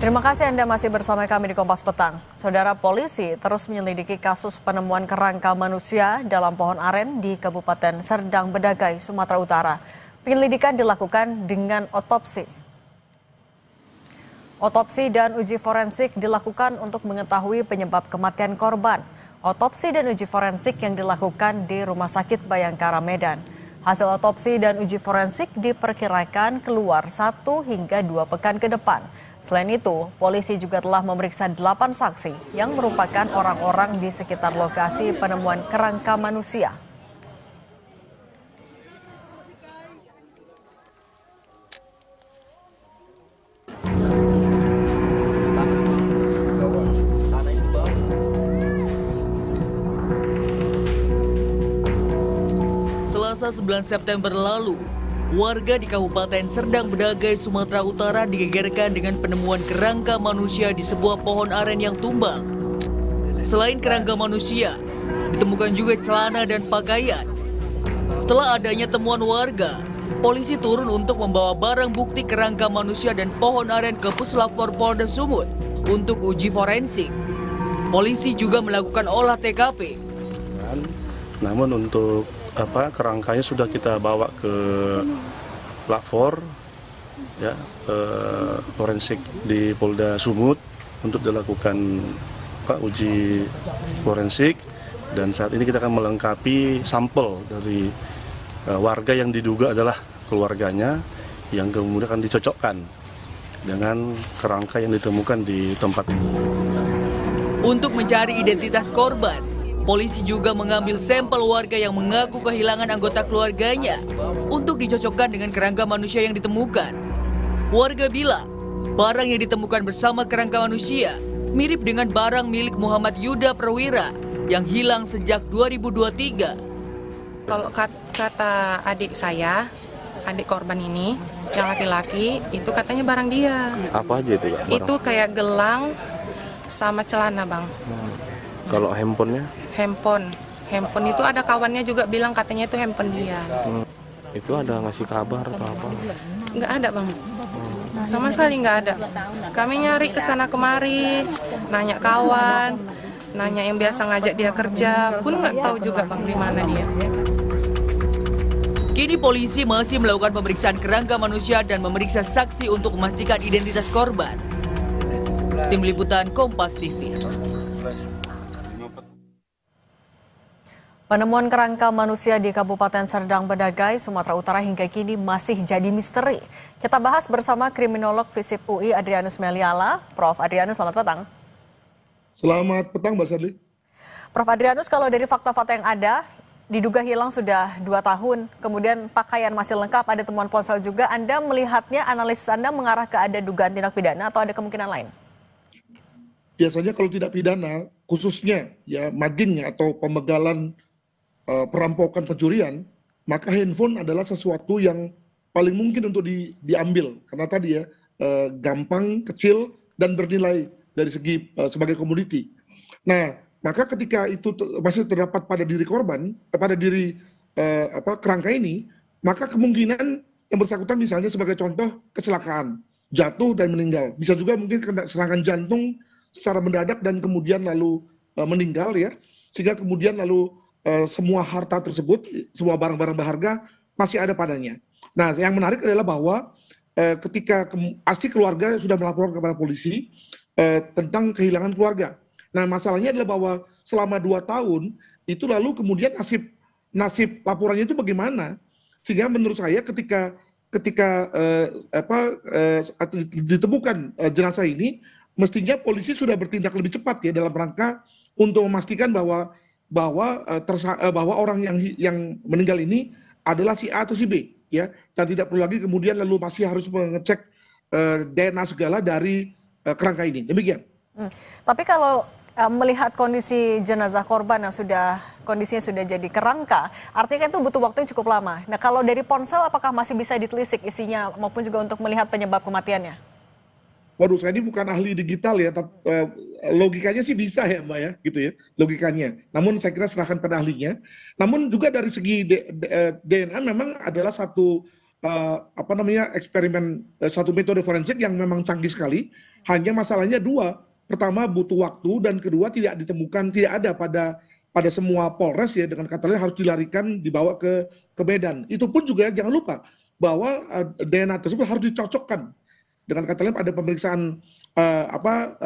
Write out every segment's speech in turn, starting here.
Terima kasih Anda masih bersama kami di Kompas Petang. Saudara, polisi terus menyelidiki kasus penemuan kerangka manusia dalam pohon aren di Kabupaten Serdang Bedagai, Sumatera Utara. Penyelidikan dilakukan dengan otopsi. Otopsi dan uji forensik dilakukan untuk mengetahui penyebab kematian korban. Otopsi dan uji forensik yang dilakukan di Rumah Sakit Bayangkara Medan. Hasil otopsi dan uji forensik diperkirakan keluar 1 hingga 2 pekan ke depan. Selain itu, polisi juga telah memeriksa 8 saksi yang merupakan orang-orang di sekitar lokasi penemuan kerangka manusia. Selasa 9 September lalu, warga di Kabupaten Serdang Bedagai, Sumatera Utara digegerkan dengan penemuan kerangka manusia di sebuah pohon aren yang tumbang. Selain kerangka manusia, ditemukan juga celana dan pakaian. Setelah adanya temuan warga, polisi turun untuk membawa barang bukti kerangka manusia dan pohon aren ke Puslapfor Polda Sumut untuk uji forensik. Polisi juga melakukan olah TKP. Namun untuk kerangkanya sudah kita bawa ke Lapor, ya, forensik di Polda Sumut untuk dilakukan uji forensik, dan saat ini kita akan melengkapi sampel dari warga yang diduga adalah keluarganya, yang kemudian akan dicocokkan dengan kerangka yang ditemukan di tempat ini. Untuk mencari identitas korban, polisi juga mengambil sampel warga yang mengaku kehilangan anggota keluarganya untuk dicocokkan dengan kerangka manusia yang ditemukan. Warga bilang, barang yang ditemukan bersama kerangka manusia mirip dengan barang milik Muhammad Yuda Perwira yang hilang sejak 2023. Kalau kata adik saya, adik korban ini, yang laki-laki, itu katanya barang dia. Apa aja itu, Kak? Itu kayak gelang sama celana, Bang. Kalau handphonenya? Handphone itu ada kawannya juga bilang katanya itu handphone dia. Itu ada ngasih kabar atau apa? Nggak ada, Bang. Sama sekali nggak ada. Kami nyari ke sana kemari, nanya kawan, nanya yang biasa ngajak dia kerja, pun nggak tahu juga, Bang, di mana dia. Kini polisi masih melakukan pemeriksaan kerangka manusia dan memeriksa saksi untuk memastikan identitas korban. Tim Liputan Kompas TV. Penemuan kerangka manusia di Kabupaten Serdang Bedagai, Sumatera Utara hingga kini masih jadi misteri. Kita bahas bersama kriminolog FISIP UI Adrianus Meliala. Prof. Adrianus, selamat petang. Selamat petang, Mbak Sarli. Prof. Adrianus, kalau dari fakta-fakta yang ada, diduga hilang sudah 2 tahun, kemudian pakaian masih lengkap, ada temuan ponsel juga. Anda melihatnya, analisis Anda mengarah ke ada dugaan tindak pidana atau ada kemungkinan lain? Biasanya kalau tidak pidana, khususnya ya muggingnya atau pembegalan, perampokan, pencurian, maka handphone adalah sesuatu yang paling mungkin untuk diambil karena tadi ya gampang, kecil, dan bernilai dari segi sebagai komoditi. Nah, maka ketika itu masih terdapat pada diri korban, pada diri kerangka ini, maka kemungkinan yang bersangkutan misalnya sebagai contoh kecelakaan, jatuh dan meninggal. Bisa juga mungkin kena serangan jantung secara mendadak dan kemudian lalu meninggal ya, sehingga kemudian lalu semua harta tersebut, semua barang-barang berharga masih ada padanya. Nah, yang menarik adalah bahwa ketika pasti keluarga sudah melaporkan kepada polisi tentang kehilangan keluarga. Nah, masalahnya adalah bahwa selama 2 tahun itu lalu kemudian nasib laporannya itu bagaimana? Sehingga menurut saya ketika ditemukan jenazah ini, mestinya polisi sudah bertindak lebih cepat ya dalam rangka untuk memastikan bahwa orang yang meninggal ini adalah si A atau si B ya, dan tidak perlu lagi kemudian lalu masih harus mengecek DNA segala dari kerangka ini. Demikian. Tapi kalau melihat kondisi jenazah korban yang kondisinya sudah jadi kerangka, artinya kan itu butuh waktu yang cukup lama. Nah, kalau dari ponsel apakah masih bisa ditelisik isinya maupun juga untuk melihat penyebab kematiannya? Waduh, saya ini bukan ahli digital ya, tapi logikanya sih bisa ya, Mbak ya, gitu ya, logikanya. Namun saya kira serahkan pada ahlinya. Namun juga dari segi DNA memang adalah satu apa namanya eksperimen satu metode forensik yang memang canggih sekali. Hanya masalahnya dua. Pertama butuh waktu dan kedua tidak ditemukan, tidak ada pada semua Polres ya, dengan kata lain harus dilarikan dibawa ke Medan. Itu pun juga jangan lupa bahwa DNA tersebut harus dicocokkan. Dengan kata lain ada pemeriksaan apa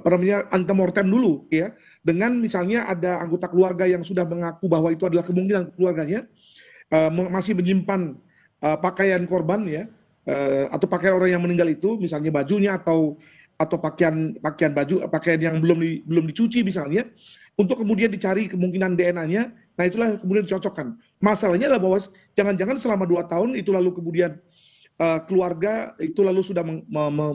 namanya antemortem dulu ya. Dengan misalnya ada anggota keluarga yang sudah mengaku bahwa itu adalah kemungkinan keluarganya masih menyimpan pakaian korban ya, atau pakaian orang yang meninggal itu, misalnya bajunya atau pakaian yang belum dicuci misalnya, untuk kemudian dicari kemungkinan DNA-nya. Nah itulah kemudian dicocokkan. Masalahnya adalah bahwa jangan-jangan selama 2 tahun itu lalu kemudian keluarga itu lalu sudah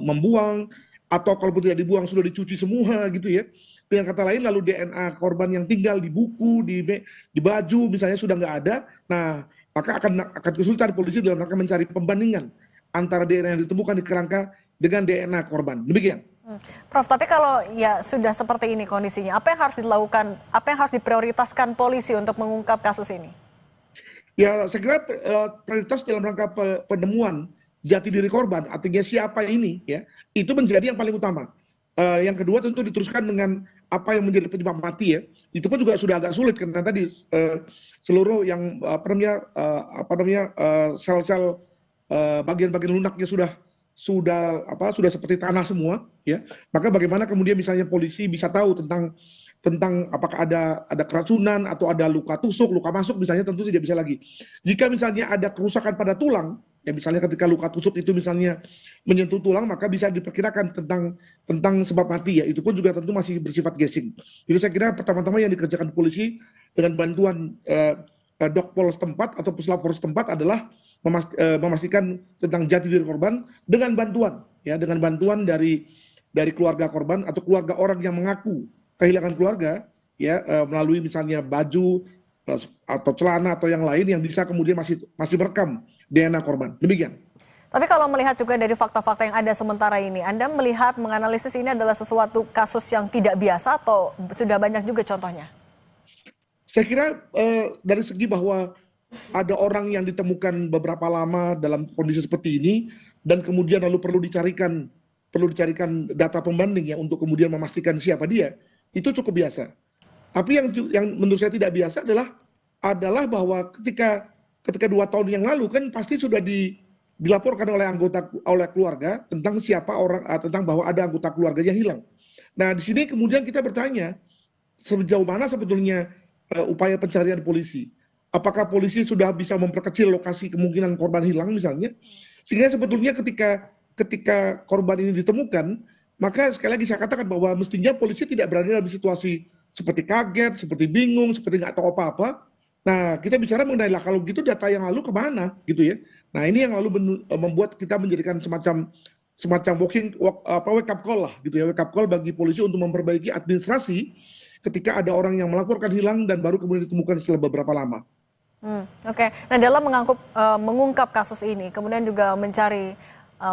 membuang, atau kalaupun tidak dibuang sudah dicuci semua gitu ya. Dengan kata lain lalu DNA korban yang tinggal di buku, di baju misalnya sudah nggak ada. Nah maka akan kesulitan polisi dalam rangka mencari pembandingan antara DNA yang ditemukan di kerangka dengan DNA korban. Demikian. Prof, tapi kalau ya sudah seperti ini kondisinya, apa yang harus dilakukan, apa yang harus diprioritaskan polisi untuk mengungkap kasus ini? Ya, saya kira prioritas dalam rangka penemuan jati diri korban, artinya siapa ini, ya, itu menjadi yang paling utama. Yang kedua tentu diteruskan dengan apa yang menjadi penyebab mati ya. Itu pun juga sudah agak sulit karena tadi seluruh yang sel-sel bagian-bagian lunaknya sudah seperti tanah semua ya. Maka bagaimana kemudian misalnya polisi bisa tahu tentang apakah ada keracunan atau ada luka tusuk, luka masuk misalnya, tentu tidak bisa lagi. Jika misalnya ada kerusakan pada tulang, ya misalnya ketika luka tusuk itu misalnya menyentuh tulang, maka bisa diperkirakan tentang sebab mati ya. Itu pun juga tentu masih bersifat guessing. Jadi saya kira pertama-tama yang dikerjakan polisi dengan bantuan Dokpol setempat atau Puslapor setempat adalah memastikan tentang jati diri korban dengan bantuan dari keluarga korban atau keluarga orang yang mengaku kehilangan keluarga ya, melalui misalnya baju atau celana atau yang lain yang bisa kemudian masih merekam DNA korban. Demikian. Tapi kalau melihat juga dari fakta-fakta yang ada sementara ini, Anda melihat menganalisis ini adalah sesuatu kasus yang tidak biasa atau sudah banyak juga contohnya? Saya kira dari segi bahwa ada orang yang ditemukan beberapa lama dalam kondisi seperti ini dan kemudian lalu perlu dicarikan data pembanding ya untuk kemudian memastikan siapa dia, itu cukup biasa. Tapi yang menurut saya tidak biasa adalah bahwa ketika 2 tahun yang lalu kan pasti sudah dilaporkan oleh keluarga tentang tentang bahwa ada anggota keluarganya hilang. Nah di sini kemudian kita bertanya sejauh mana sebetulnya upaya pencarian polisi. Apakah polisi sudah bisa memperkecil lokasi kemungkinan korban hilang misalnya, sehingga sebetulnya ketika korban ini ditemukan, maka sekali lagi saya katakan bahwa mestinya polisi tidak berada dalam situasi seperti kaget, seperti bingung, seperti nggak tahu apa-apa. Nah kita bicara mengenai lah kalau gitu data yang lalu kemana gitu ya. Nah ini yang lalu membuat kita menjadikan semacam wake up call lah gitu ya, wake up call bagi polisi untuk memperbaiki administrasi ketika ada orang yang melaporkan hilang dan baru kemudian ditemukan setelah beberapa lama. Oke. Nah dalam mengungkap kasus ini, kemudian juga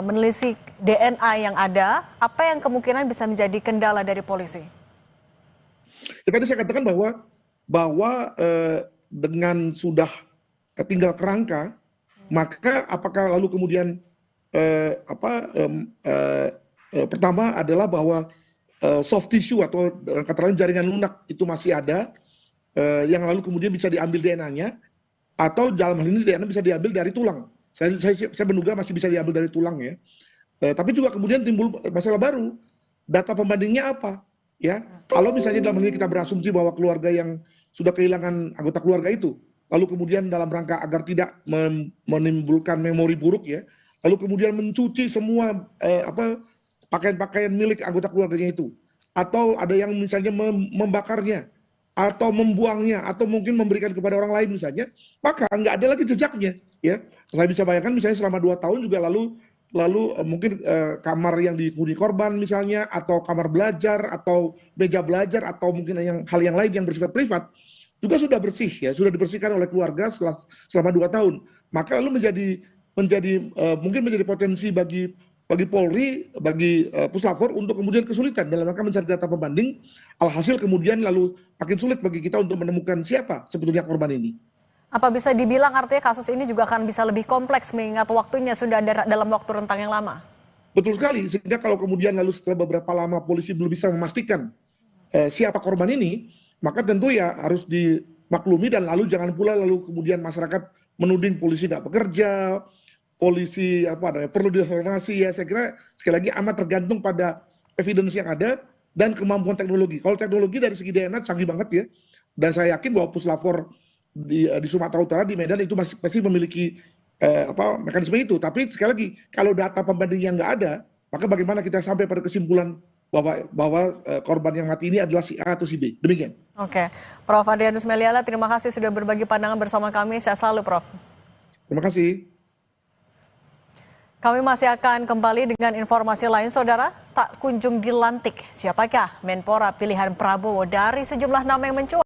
menelisik DNA yang ada, apa yang kemungkinan bisa menjadi kendala dari polisi? Ya, tadi saya katakan bahwa dengan sudah tinggal kerangka, maka apakah lalu kemudian pertama adalah bahwa soft tissue atau kata lain jaringan lunak itu masih ada, yang lalu kemudian bisa diambil DNA-nya, atau dalam hal ini DNA bisa diambil dari tulang. Saya menduga masih bisa diambil dari tulang ya. Tapi juga kemudian timbul masalah baru. Data pembandingnya apa? Ya, kalau misalnya dalam hal ini kita berasumsi bahwa keluarga yang sudah kehilangan anggota keluarga itu, lalu kemudian dalam rangka agar tidak menimbulkan memori buruk ya, lalu kemudian mencuci semua pakaian-pakaian milik anggota keluarganya itu, atau ada yang misalnya membakarnya, atau membuangnya, atau mungkin memberikan kepada orang lain misalnya, maka nggak ada lagi jejaknya. Ya, saya bisa bayangkan misalnya selama 2 tahun juga lalu mungkin kamar yang dihuni korban misalnya, atau kamar belajar, atau meja belajar, atau mungkin hal yang lain yang bersifat privat juga sudah bersih ya, sudah dibersihkan oleh keluarga selama 2 tahun. Maka lalu mungkin menjadi potensi bagi Polri, bagi Puslapor untuk kemudian kesulitan dalam rangka mencari data pembanding. Alhasil kemudian lalu makin sulit bagi kita untuk menemukan siapa sebetulnya korban ini. Apa bisa dibilang artinya kasus ini juga akan bisa lebih kompleks mengingat waktunya sudah ada dalam waktu rentang yang lama? Betul sekali, sehingga kalau kemudian lalu setelah beberapa lama polisi belum bisa memastikan siapa korban ini, maka tentu ya harus dimaklumi dan lalu jangan pula lalu kemudian masyarakat menuding polisi nggak bekerja, polisi perlu direformasi ya. Saya kira sekali lagi amat tergantung pada evidence yang ada dan kemampuan teknologi. Kalau teknologi dari segi DNA canggih banget ya, dan saya yakin bahwa puslapor di Sumatera Utara di Medan itu masih pasti memiliki mekanisme itu. Tapi sekali lagi kalau data pembanding yang nggak ada, maka bagaimana kita sampai pada kesimpulan bahwa korban yang mati ini adalah si A atau si B. Demikian. Oke, Prof. Adrianus Meliala, terima kasih sudah berbagi pandangan bersama kami. Sehat selalu, Prof. Terima kasih. Kami masih akan kembali dengan informasi lain, Saudara. Tak kunjung dilantik, siapakah Menpora pilihan Prabowo dari sejumlah nama yang mencuat?